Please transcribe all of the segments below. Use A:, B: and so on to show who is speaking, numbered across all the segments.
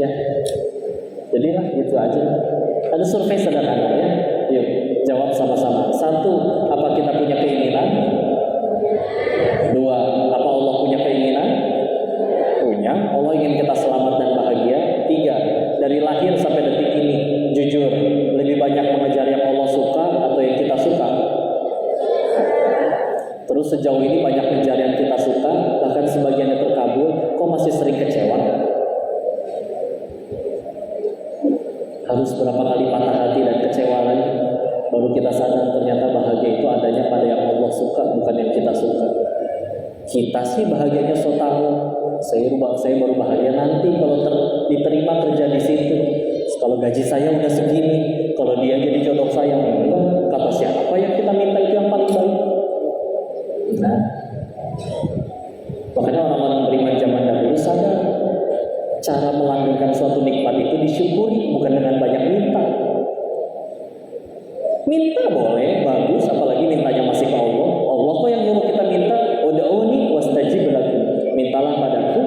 A: Ya, jadilah gitu aja. Ada survei sederhana ya. Yuk jawab sama-sama. 1, apa kita punya keinginan? 2, apa Allah punya keinginan? Punya. Allah ingin kita selamat dan bahagia. 3, dari lahir sampai detik ini, jujur, lebih banyak mengejar yang Allah suka atau yang kita suka? Terus sejauh ini banyak mengejar yang kita suka, bahkan sebagiannya terkabul, kok masih sering kecewa? Harus berapa kali patah hati dan kecewa lagi baru kita sadar ternyata bahagia itu adanya pada yang Allah suka, bukan yang kita suka. Kita sih bahagianya so tahu, saya baru bahagia nanti kalau diterima kerja di situ. Kalau gaji saya udah segini, kalau dia jadi jodoh saya, kata siapa yang kita minta itu yang paling baik. Nah, makanya orang-orang beriman zaman dahulu sadar cara melanggengkan suatu nikmat itu disyukuri, bukan dengan banyak minta. Minta boleh, bagus, apalagi mintanya masih ke Allah. Allah kok yang nyuruh kita minta, ud'uni wastajib lakum. Mintalah padaku,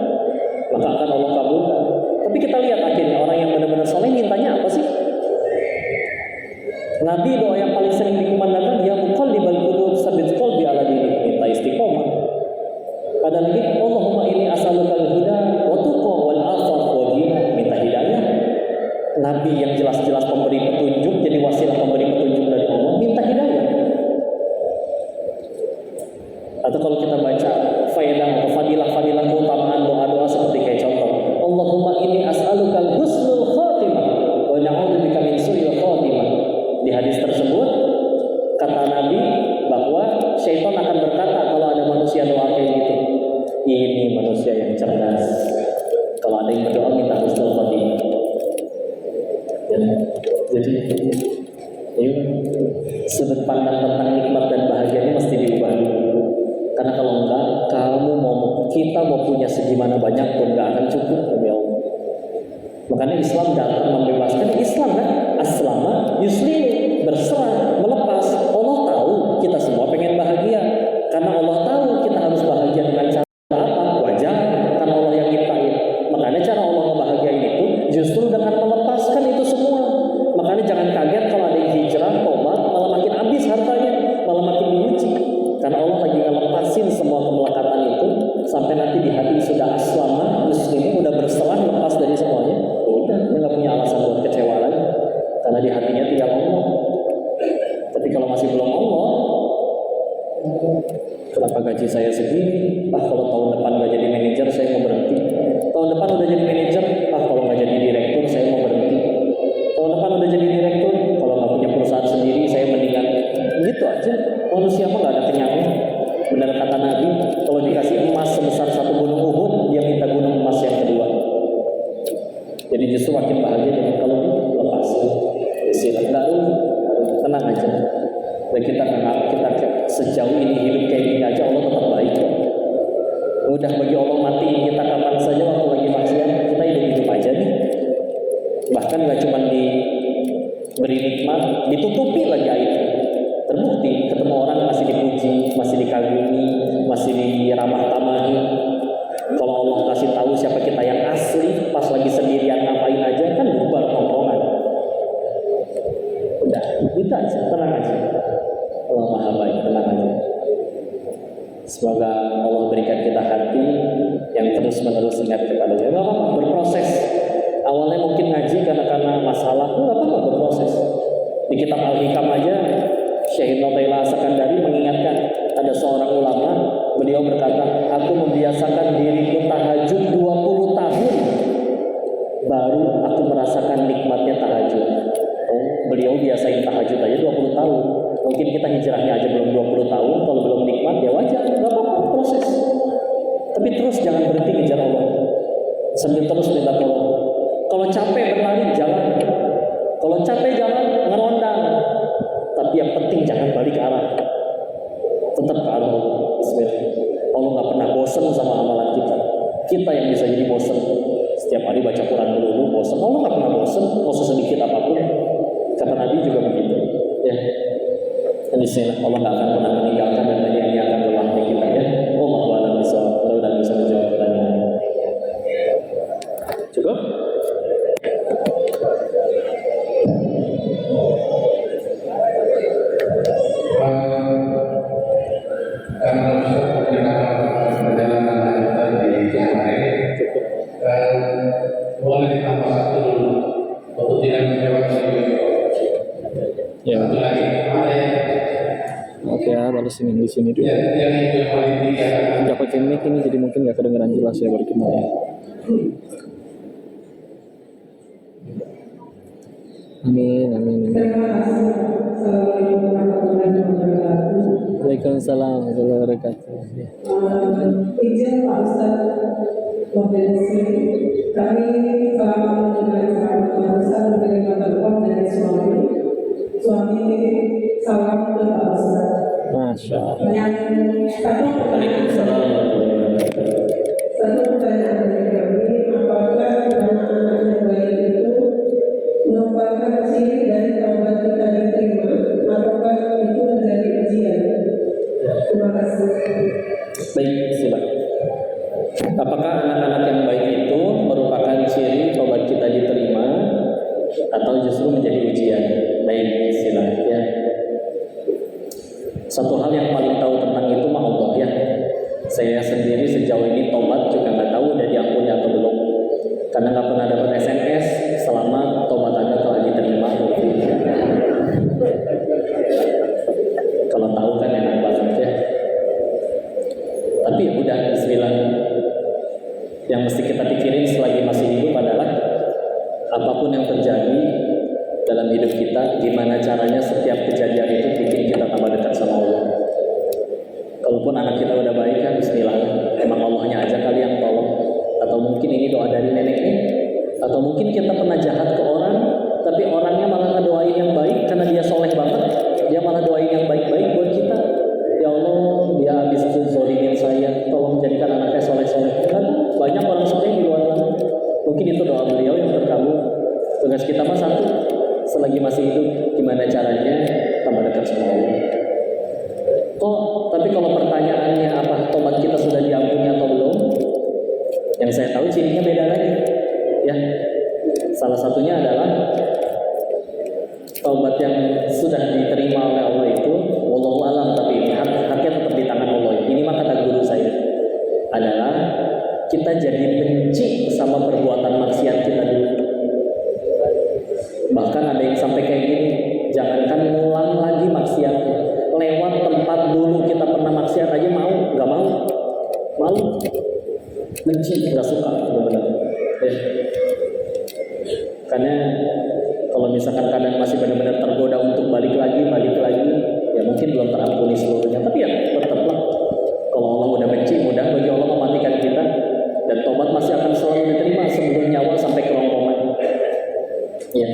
A: maka akan Allah kabulkan. Tapi kita lihat akhirnya orang yang benar-benar soleh mintanya apa sih? Nabi doa yang paling sering dikumandangkan, ya muqallibal qulub tsabbit qalbi ala dinik, minta istiqomah. Ada lagi, Allahumma inni as'alukal huda wa tuqa wal afaf wa ghina, minta hidayah. Nabi yang jelas-jelas pemberi petunjuk, jadi wasilah pemberi petunjuk dari Allah, minta hidayah. Atau kalau kita baca faedah atau fadilah-fadilah keutamaan doa-doa seperti kayak contoh, Allahumma inni as'alukal husnul khatimah wa na'udzubika min su'il khatimah. Di hadis tersebut kata Nabi bahwa syaitan akan berkata kalau ada manusia doa kayak gitu, ini manusia yang cerdas. Kalau ada yang berdoa minta husnul khatimah. Jadi sudut pandang tentang nikmat dan bahagia ini mesti diubah dulu. Karena kalau enggak, kita mau punya segimana banyak pun enggak akan cukup bagi Allah. Makanya Islam datang membebaskan. Islam kan aslama yuslimu, berserah, melepas. Allah tahu kita semua pengen bahagia. Karena Allah tahu kita harus bahagia dengan cara apa? Wajar, karena Allah yang ciptain. Makanya cara Allah membahagiain itu justru dengan melepaskan itu semua. Makanya jangan kaget kalau ada yang hijrah, tobat, malah makin habis hartanya, malah makin diuji. Karena Allah lagi ngelepasin semua kemelekatan itu sampai nanti di hati sudah aslama, muslimin udah berserah, lepas dari semuanya. Udah, dia nggak punya alasan buat kecewa lagi. Karena di hatinya tinggal Allah. Tapi kalau masih belum Allah, kenapa gaji saya segini? Kalau tahun depan nggak jadi manajer, saya mau berhenti. Tahun depan udah jadi manajer, kalau nggak jadi direktur, saya mau berhenti. Tahun depan udah jadi direktur, kalau nggak punya perusahaan sendiri, saya mendingan. Gitu aja. Manusia mah nggak ada kenyangnya. Benar kata Nabi, kalau dikasih emas sebesar 1 gunung Uhud, dia minta gunung emas yang kedua. Jadi justru makin bahagia dengan kalau dilepas. Silakan, tenang aja. Dan kita sejauh ini hidup kayak gini aja, Allah tetap baik. Mudah bagi Allah matiin kita kapan saja waktu lagi maksiat, kita hidup aja nih. Bahkan nggak cuma diberi nikmat, ditutupi lagi aibnya. Terbukti ketemu orang masih dipuji, masih dikagumi, masih diramah tamahi. Kalau Allah kasih tahu siapa kita yang asli, pas lagi sendirian ngapain aja kan bubar tongkrongan. Udah, kita aja, tenang aja. Allah Maha Baik, tenang aja. Semoga Allah berikan kita hati yang terus-menerus ingat kepada-Nya. Gak apa-apa, berproses. Awalnya mungkin ngaji karena masalah, gak apa-apa, berproses. Di kitab Al-Hikam aja, Syekh Notailah Sakandari mengingatkan ada seorang ulama, beliau berkata, aku membiasakan diriku tahajud 20 tahun baru aku merasakan nikmatnya tahajud. Beliau biasain tahajud aja 20 tahun. Mungkin kita hijrahnya aja belum 20 tahun, kalau belum nikmat ya wajar, gak apa-apa, proses. Tapi terus jangan berhenti ngejar Allah, sambil terus minta tolong. Kalau capek berlari, jalan. Kalau capek jalan, ngerondang. Tapi yang penting jangan balik arah, tetap ke arah Allah. Bismillah. Allah nggak pernah bosan sama amalan kita. Kita yang bisa jadi bosan. Setiap hari baca Quran dulu bosan. Allah nggak pernah bosan, mau sedikit apapun. Kata Nabi juga begitu. Ya. Dan di sini Allah nggak akan pernah meninggalkan dan menyia-nyiakan lelahnya kita ya. Allah wa'ala bisa. Mudah-mudahan bisa menjawab pertanyaan. Cukup?
B: boleh ditambah satu dulu untuk tidak menjawab
A: Ya.
B: satu lagi ada yang
A: Oke ya, baru sini di sini dulu.
B: yang itu paling tiga.
A: Nggak pakai mic ini jadi mungkin nggak kedengeran jelas ya bagaimana ya. Amin, amin, amin. Waalaikumsalam warahmatullahi wabarakatuh.
C: Izin Pak Ustadz Potensi, kami selama mendengar sahabat Pak Ustadz menerima telepon dari suami salam ke Pak Ustadz.
A: Masya Allah.
C: Yang
A: Waalaikumsalam warahmatullahi wabarakatuh.
C: satu pertanyaan dari kami, apakah anak-anak yang baik itu merupakan ciri dari taubat kita diterima, ataukah itu menjadi ujian? Terima kasih.
A: Baik, silakan. Apakah anak-anak yang baik itu merupakan ciri tobat kita diterima atau justru menjadi ujian? Baik, silakan ya. Satu hal yang paling tahu tentang itu mah Allah ya. Saya sendiri sejauh ini tobat juga nggak tahu udah diampuni atau belum, karena nggak pernah dapat SMS selama tobat Anda telah diterima. Kalau tahu kan enak banget ya. Tapi ya udah, bismillah. Yang mesti kita pikirin selagi masih hidup adalah apapun yang terjadi dalam hidup kita, gimana caranya setiap kejadian itu bikin kita tambah dekat sama Allah. Kalaupun anak kita udah baik kan, bismillah. Emang Allahnya aja kali yang tolong. Atau mungkin ini doa dari neneknya. Atau mungkin kita pernah jahat ke orang, tapi orangnya malah ngedoain yang baik karena dia soleh banget. Dia malah doain yang baik-baik buat kita. Ya Allah, dia habis itu zolimin saya, tolong jadikan anaknya soleh-soleh. Kan banyak orang soleh di luar sana. Mungkin itu doa beliau yang terkabul. Tugas kita mah satu, selagi masih hidup, gimana caranya tambah dekat sama Allah. Tapi kalau pertanyaannya apa, tobat kita sudah diampuni atau belum? Yang saya tahu cirinya beda lagi. Ya, salah satunya adalah taubat yang sudah diterima oleh Allah itu, wallahu alam, tapi ini haknya tetap di tangan Allah. Ini mah kata guru saya adalah kita jadi benci sama perbuatan maksiat kita dulu. Bahkan ada yang sampai kayak gini, jangankan ngulang lagi maksiat, lewat tempat dulu kita pernah maksiat aja nggak mau, benci, nggak suka, benar-benar. Karena kalau misalkan kadang masih benar-benar tergoda untuk balik lagi, ya mungkin belum terampuni seluruhnya. Tapi ya tetaplah, kalau Allah udah benci, mudah bagi Allah mematikan kita, dan tobat masih akan selalu diterima sebelum nyawa sampai kerongkongan. Ya,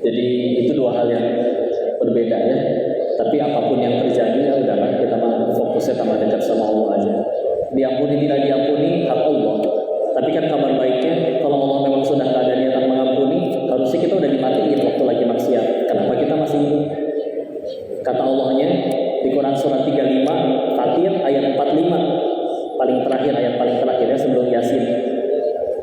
A: jadi itu dua hal yang berbeda ya. Tapi apapun yang terjadi ya udahlah, kita mah fokusnya tambah dekat sama Allah aja. Diampuni tidak diampuni hak Allah. Tapi kan kabar baiknya, kalau Allah memang sudah tak ada niatan mengampuni, harusnya kita udah dimatiin waktu lagi maksiat. Kenapa kita masih hidup? Kata Allahnya di Quran surat 35 Fatir ayat 45, ayat paling terakhir ya sebelum Yasin.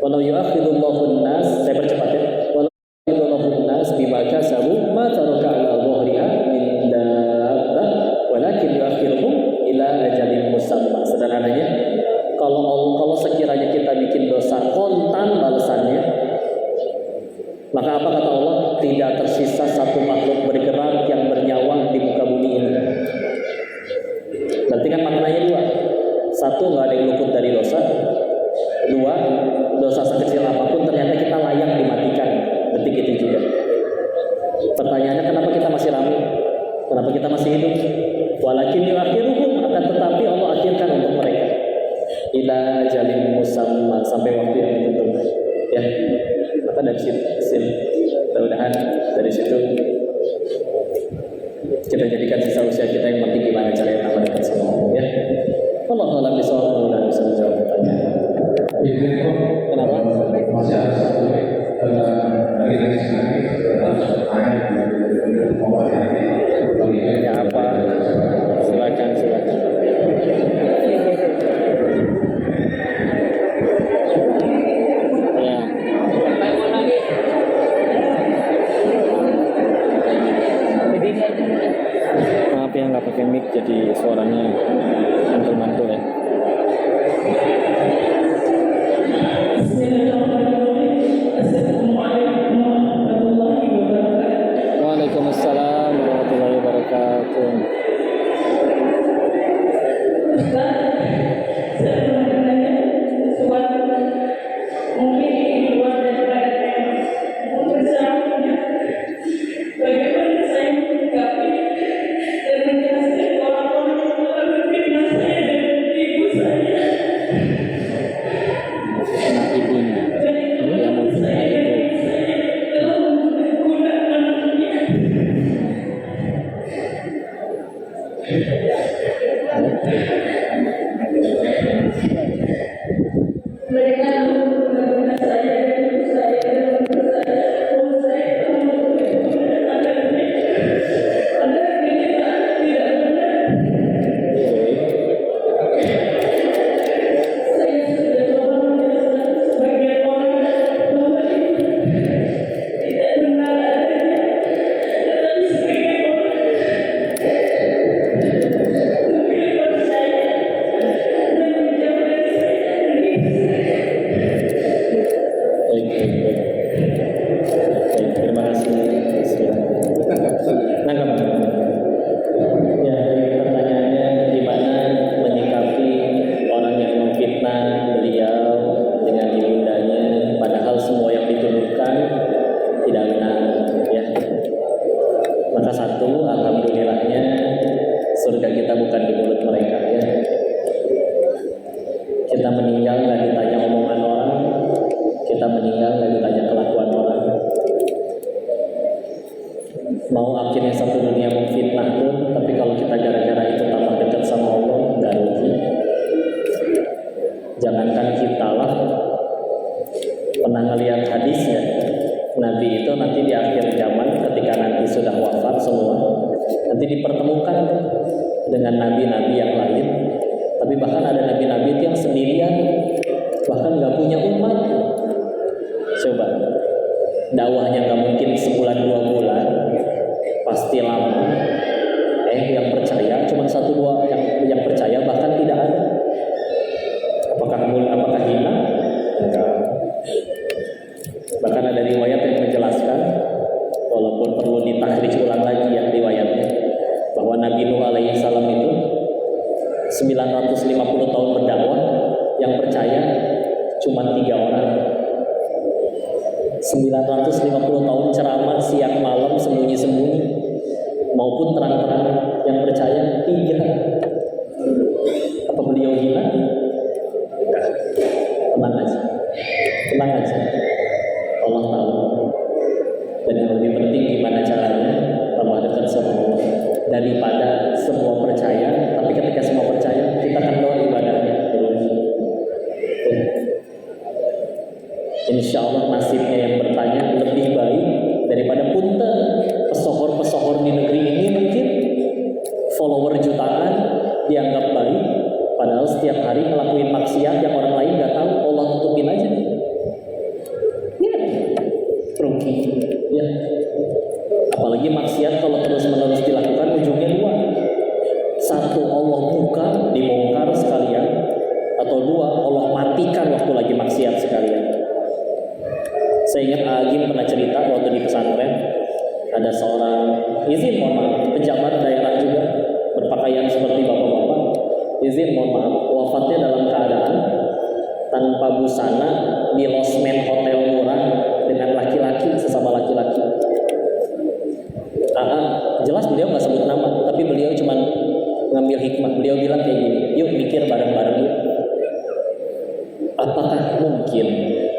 A: Walau yu'akhidullahu an-nas, saya percepat ya. Walau yu'akhidullahu an-nas bima kasabu ma taraka 'ala dhahriha min dabbah walakin yu'akhiruhum ila ajalin musamma. Sederhananya, kalau sekiranya kita bikin dosa kontan balasannya, maka apa kata Allah? Tidak tersisa satu makhluk bergerak yang bernyawa di muka bumi ini. Berarti kan maknanya dua. Satu, nggak ada yang luput dari dosa. Dua, dosa sekecil apapun ternyata kita layak dimatikan detik itu juga. Pertanyaannya, kenapa kita masih ramai? Kenapa kita masih hidup? Walakin yuakhiruhum, akan tetapi Allah akhirkan untuk mereka ila ajalin musamma, sampai waktu yang ditentukan. Ya, maka dari situ, mudah-mudahan dari situ kita jadikan sisa usia kita yang penting gimana caranya tambah dekat sama Allah ya. Allah taala bisa menjawab pertanyaan. Kenapa?
B: Masih ada satu lagi
A: Ya apa? Silakan. Ya. Maaf ya, nggak pakai mic jadi suaranya mantul-mantul ya. Baik, terima kasih. Nangkap. Ya, pertanyaannya gimana menyikapi orang yang memfitnah beliau dengan ibundanya, padahal semua yang dituduhkan tidak benar. Ya, maka satu, alhamdulillahnya surga kita bukan di mulut mereka. Ya, kita meninggal nggak ditanya omongan orang, kita meninggal nggak ditanya kelakuan orang. Mau akhirnya satu dunia memfitnah pun, tapi kalau kita gara-gara itu tambah dekat sama Allah, nggak rugi. Jangankan kita lah, pernah ngelihat hadis ya, Nabi itu nanti di akhir zaman ketika nanti sudah wafat semua, nanti dipertemukan dengan nabi-nabi yang lain. Tapi bahkan ada nabi-nabi itu yang sendirian, bahkan nggak punya umat. Coba, dakwahnya nggak mungkin sebulan 2 bulan, pasti lama. Yang percaya cuma 1-2 yang percaya, bahkan tidak ada. Apakah hina? Enggak. Bahkan ada riwayat yang menjelaskan, walaupun perlu ditakhrij ulang lagi ya riwayatnya, bahwa Nabi Nuh alaihi salam itu 950 tahun berdakwah, yang percaya cuma 3 orang. 950 tahun ceramah siang malam sembunyi-sembunyi maupun terang-terang, yang percaya 3. Apa beliau gila? Enggak. Tenang aja. Tenang aja. Allah tahu. Dan yang lebih penting gimana caranya tambah dekat sama Allah, daripada semua percaya tapi ketika semua percaya kita kendor ibadahnya rugi. Insya Allah nasibnya yang bertanya lebih baik daripada punten pesohor-pesohor di negeri ini, mungkin follower jutaan dianggap baik, padahal setiap hari ngelakuin maksiat yang orang lain nggak tahu, Allah tutupin aja. Ya, rugi. Ya, apalagi maksiat kalau terus-menerus dilakukan ujungnya 2. 1, Allah buka, dibongkar sekalian, atau 2, Allah matikan waktu lagi maksiat sekalian. Saya ingat Agim pernah cerita waktu di pesantren, ada seorang pejabat daerah juga, berpakaian seperti bapak-bapak, wafatnya dalam keadaan tanpa busana di losmen hotel murah dengan laki-laki, sesama laki-laki. Jelas beliau nggak sebut nama, tapi beliau cuma ngambil hikmah. Beliau bilang kayak gini, yuk mikir bareng-bareng yuk. Apakah mungkin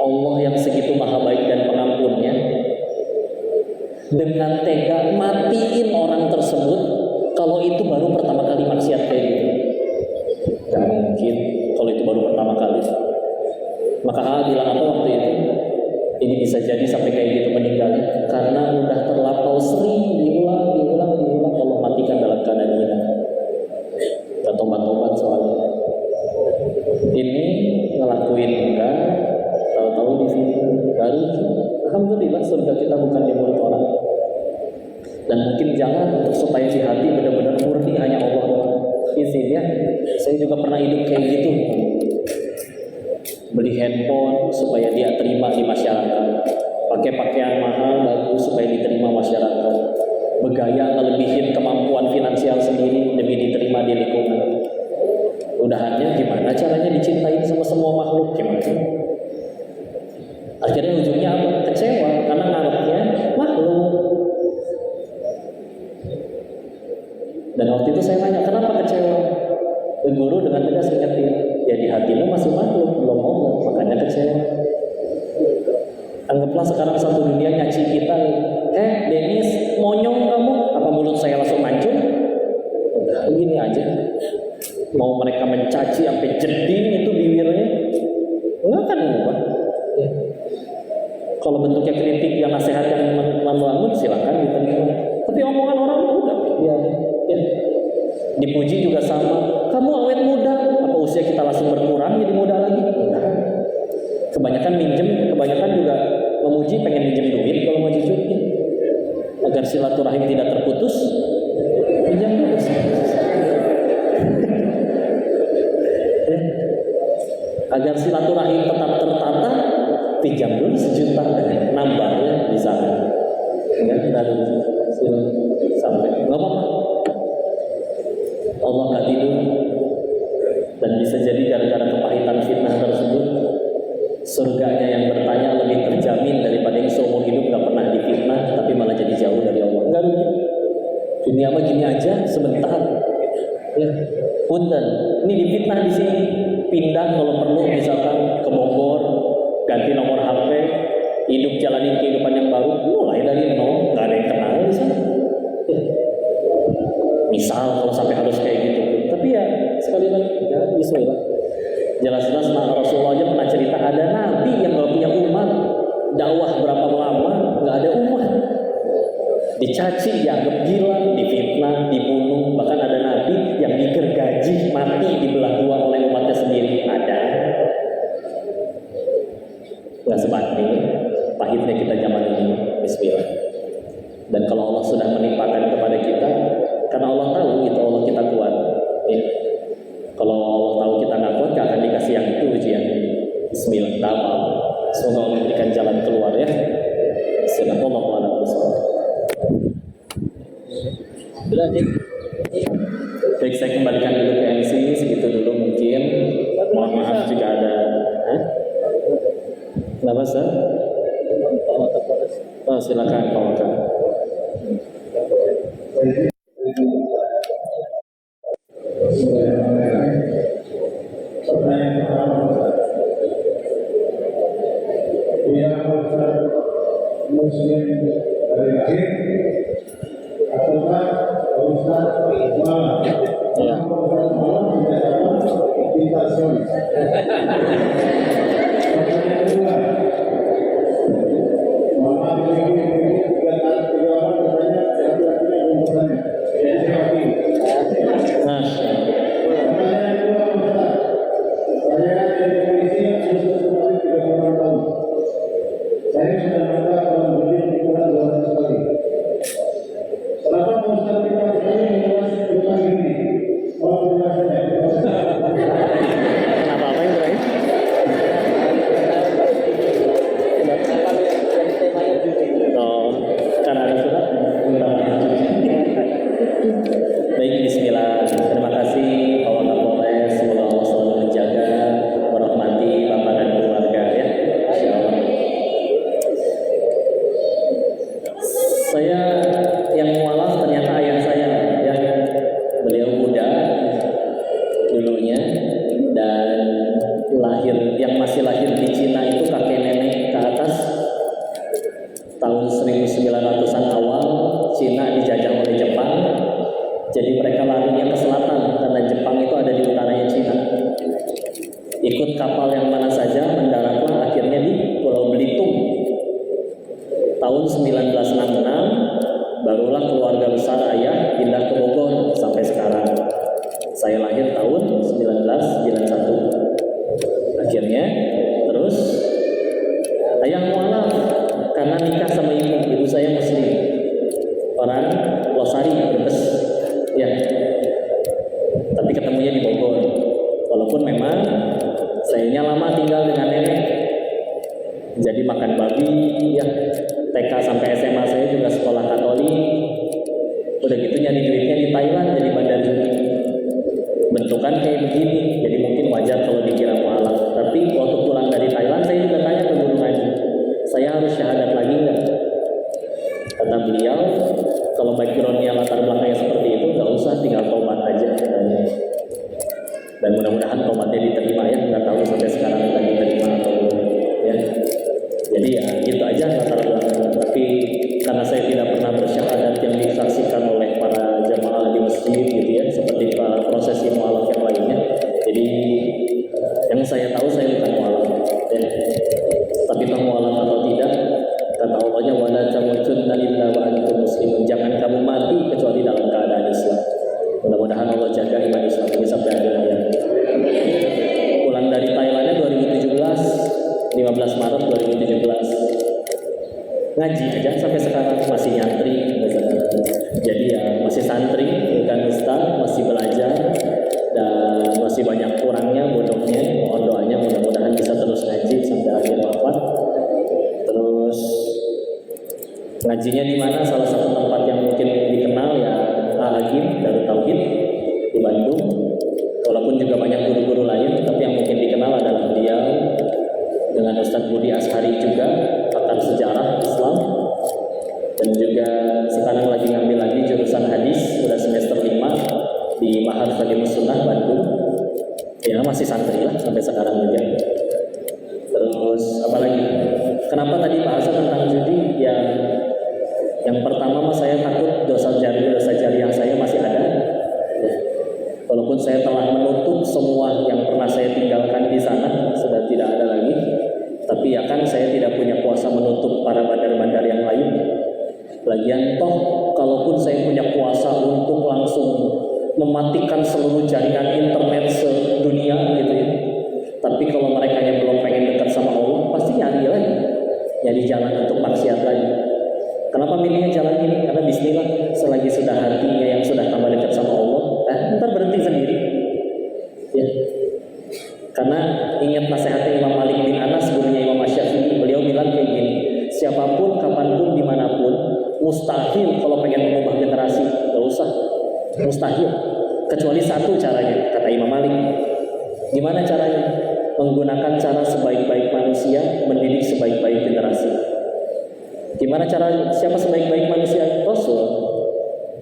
A: Allah yang segitu maha baik dan pengampunnya dengan tega matiin orang tersebut kalau itu baru pertama kali maksiat kayak gitu? Gak mungkin kalau itu baru pertama kali. Maka bilang apa waktu itu? Ini bisa jadi sampai kayak gitu meninggalnya karena udah terlampau sering diulang Allah matikan dalam keadaan hina. Gak tobat-tobat soalnya. Ini ngelakuin enggak, tahu-tahu di sini baru. Alhamdulillah surga kita bukan di mulut orang. Dan mungkin jangan untuk supaya di hati benar-benar murni hanya Allah. Izin ya, saya juga pernah hidup kayak gitu. Beli handphone supaya dia terima di masyarakat, pakai pakaian mahal bagus supaya diterima masyarakat, bergaya ngelebihin kemampuan finansial sendiri demi diterima di lingkungan. Udahannya gimana caranya dicintai sama semua makhluk, gimana? Akhirnya ujungnya apa? Kecewa karena ngarepnya makhluk. Dan waktu itu saya nanya, kenapa kecewa? Guru dengan tegas ingetin, ya di hatimu masih makhluk, belum Allah, makanya kecewa. Anggaplah sekarang satu dunia nyaci kita, Dennis, monyong kamu, apa mulut saya langsung mancung? Udah, gini aja. Mau mereka mencaci sampai jeding itu bibirnya, enggak akan mengubah. Ya. Kalau bentuknya kritik yang nasihat yang membangun, silakan diterima. Tapi omongan orang udah, ya. Dipuji juga sama. Kamu awet muda, apa usia kita langsung berkurang jadi muda lagi? Enggak. Kebanyakan minjem, kebanyakan juga memuji pengen minjem duit kalau mau jujur. Agar silaturahim tidak terputus, pinjam duit. Agar silaturahim tetap tertata, pinjam dulu 1 juta. Dunia mah gini aja sebentar. Ya, punten. Ini difitnah di sini. Pindah kalau perlu misalkan ke Bogor, ganti nomor HP, hidup jalanin kehidupan yang baru, mulai dari nol, nggak ada yang kenal di sana. Ya. Misal kalau sampai harus kayak gitu, tapi ya sekali lagi, ya bismillah. Jelas-jelas Rasulullah aja pernah cerita ada nabi yang nggak punya umat, dakwah berapa lama nggak ada umat, dicaci, dianggap gila, difitnah, dibunuh, bahkan ada nabi yang digergaji mati dibelah dua oleh umatnya sendiri, ada. Nggak sebanding pahitnya kita zaman ini. Bismillah. Dan kalau Allah sudah menimpakan kepada kita, karena Allah tahu itu Allah kita kuat, ya. Kalau Allah tahu kita nggak kuat, nggak akan dikasih yang itu ujian. Bismillah. Apa? Semoga Allah memberikan jalan keluar, ya. Bismillahirrahmanirrahim. Baik, saya kembalikan dulu ke MC, segitu dulu mungkin. Mohon maaf jika ada. Kenapa, Sir? Oh, silakan Pak Waka.
B: Pertanyaan pertama, Muslim dari lahir ataukah Ustaz malam?
A: Ya.
B: Ustaz malam tidak dapat kita sorry. Pertanyaan kedua, Muhammad ini 3 tahun bertanya, laki-laki belum bertanya. Jadi saya wakil.
A: Nah,
B: Pertanyaan kedua, Ustaz. Saya dari polisi yang sudah kembali 36 tahun. Saya sudah minta kalau berdiri kurang 200 kali. Kenapa Ustaz kita sekali mengulas tentang ini? Oh, terima kasih.
A: kenapa apa yang terakhir? Oh, karena ada surat. Baik, bismillah. Terima kasih Pak Wakapolres. Semoga Allah selalu menjaga, merahmati Bapak dan keluarga, ya. Insyaallah. Saya yang mualaf ternyata ayah saya, ya. Beliau muda dulunya dan yang masih lahir di Cina itu kakek nenek ke atas tahun 1900-an awal. Cina dijajah oleh Jepang, jadi mereka larinya ke selatan karena Jepang itu ada di utaranya Cina. Ikut kapal yang mana saja, mendaratlah akhirnya di Pulau Belitung. Tahun 1966 barulah keluarga besar ayah pindah ke Bogor sampai sekarang. Saya lahir tahun 1991. Akhirnya terus ayah mualaf karena nikah sama ibu saya Muslim, orang Losari, Brebes, ya. Tapi ketemunya di Bogor. Walaupun memang sayanya lama tinggal dengan nenek, jadi makan babi, ya. TK sampai SMA saya juga sekolah Katolik. Udah gitu nyari duitnya di Thailand jadi bandar judi. Bentukan kayak begini, jadi mungkin wajar kalau dikira mualaf. Tapi waktu pulang dari Thailand saya juga tanya ke guru ngaji, saya harus syahadat lagi nggak? Kata beliau, kalau backgroundnya latar belakangnya seperti itu, nggak usah, tinggal tobat aja katanya. Dan mudah-mudahan tobatnya diterima, ya. Nggak tahu sampai sekarang nggak diterima atau belum, ya. Jadi ya gitu aja latar belakangnya. Tapi karena saya tidak pernah bersyahadat yang disaksikan oleh para jamaah di masjid gitu, ya, seperti prosesi mualaf yang lainnya. Jadi yang saya tahu saya bukan mualaf, ya. Tapi tahu mualaf atau tidak, kata Allahnya wala tamutunna illa wa antum muslimun, jangan kamu mati kecuali dalam keadaan Islam. Mudah-mudahan Allah jaga iman Islam ini sampai akhir hayat. Pulang dari Thailandnya 2017, 15 Maret 2017. Ngaji aja sampai sekarang masih nyantri. Jadi ya masih santri, bukan ustaz, masih belajar dan masih banyak kurangnya, bodohnya. Mohon doanya mudah-mudahan bisa terus ngaji sampai akhir wafat. Terus ngajinya di mana? Salah satu tempat yang mungkin dikenal ya Al-Agim, Darut Tauhid di Bandung. Walaupun juga banyak guru-guru lain, tapi yang mungkin dikenal adalah beliau dengan Ustadz Budi Ashari juga, pakar sejarah Islam, dan juga sekarang lagi ngambil lagi jurusan hadis masih santri lah sampai sekarang juga. Terus apalagi? Kenapa tadi bahasa tentang judi? Yang pertama saya takut dosa jariah saya masih ada. Ya. Walaupun saya telah menutup semua yang pernah saya tinggalkan di sana, sudah tidak ada lagi. Tapi ya kan saya tidak punya kuasa menutup para bandar-bandar yang lain. Lagian toh, kalaupun saya punya kuasa untuk langsung mematikan seluruh jaringan internet sedunia gitu ya. Tapi kalau mereka yang belum pengen dekat sama Allah, pasti nyari lagi, nyari jalan untuk maksiat lagi. Kenapa milihnya jalan ini? Karena bismillah, selagi sudah hatinya yang sudah tambah dekat sama Allah, ntar berhenti sendiri. Ya. Karena ingat nasihatnya Imam Malik bin Anas, gurunya Imam Asy-Syafi'i, beliau bilang kayak gini, siapapun, kapanpun, dimanapun, mustahil kalau pengen mengubah generasi, gak usah, mustahil. Kecuali satu caranya, kata Imam Malik. Gimana caranya? Menggunakan cara sebaik-baik manusia, mendidik sebaik-baik generasi. Gimana cara siapa sebaik-baik manusia? Rasul.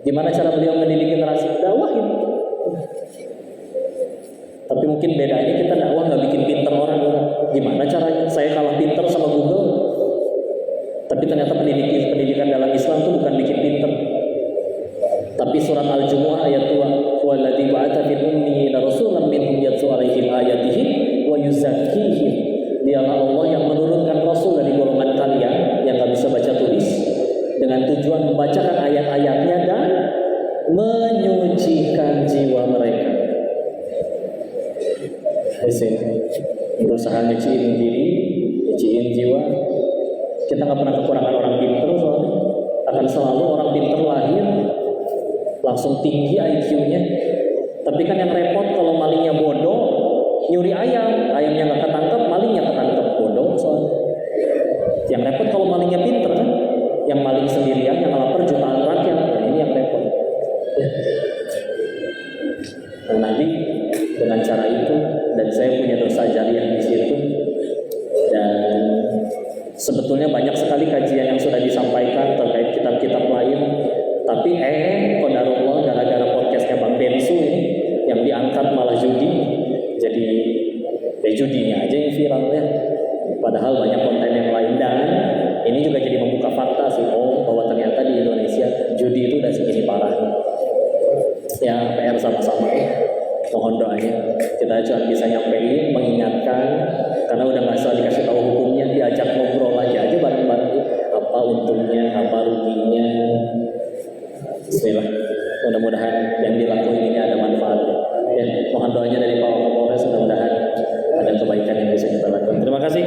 A: Gimana cara beliau mendidik generasi? Dakwahin. Tapi mungkin bedanya kita dakwah nggak bikin pinter orang. Gimana caranya? Saya kalah pinter sama Google. Tapi ternyata pendidikan dalam Islam itu bukan bikin pinter. Tapi surat Al-Jumu'ah ayat 2, "Walladzi ba'atsa fil ummiyina rasulan minhum yatlu 'alaihim ayatihi wa yuzakkihim." Dialah Allah yang menurunkan rasul dari golongan kalian yang enggak bisa baca tulis dengan tujuan membacakan ayat-ayatnya dan menyucikan jiwa mereka. Berusaha nyuciin diri, nyuciin jiwa. Kita nggak pernah kekurangan orang pinter, soalnya akan selalu orang pinter lahir langsung tinggi IQ-nya. Tapi kan yang repot kalau malingnya bodoh, nyuri ayamnya nggak ketangkep, malingnya ketangkep, bodoh soalnya. Yang repot kalau malingnya pinter kan, yang maling sendirian, yang lapar jutaan rakyat, nah ini yang repot. Nah nanti dengan cara itu, dan saya punya dosa jariah di situ, dan sebetulnya banyak sekali kajian yang sudah disampaikan terkait kitab-kitab lain. Tapi qadarullah, gara-gara podcastnya Bang Bensu ini yang diangkat malah judi, jadi judinya aja yang viral ya. Padahal banyak konten yang lain, dan ini juga jadi membuka fakta sih, bahwa ternyata di Indonesia judi itu udah segini parahnya. Ya PR sama-sama, mohon doanya. Kita cuma bisa nyampein, mengingatkan, karena udah nggak usah dikasih tahu hukumnya, diajak ngobrol aja bareng-bareng. Apa untungnya, apa ruginya. Bismillah, mudah-mudahan yang dilakukan ini ada manfaatnya. Ya, mohon doanya dari Pak Kapolres, mudah-mudahan ada kebaikan yang bisa kita lakukan. Terima kasih.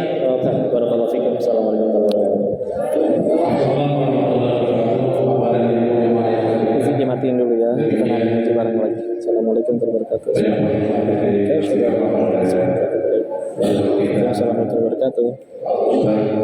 A: Barakallahu fikum. Assalamualaikum warahmatullahi wabarakatuh. Izin dimatiin dulu ya. Kita nanti bareng lagi. Assalamualaikum warahmatullahi wabarakatuh. Assalamualaikum warahmatullahi wabarakatuh.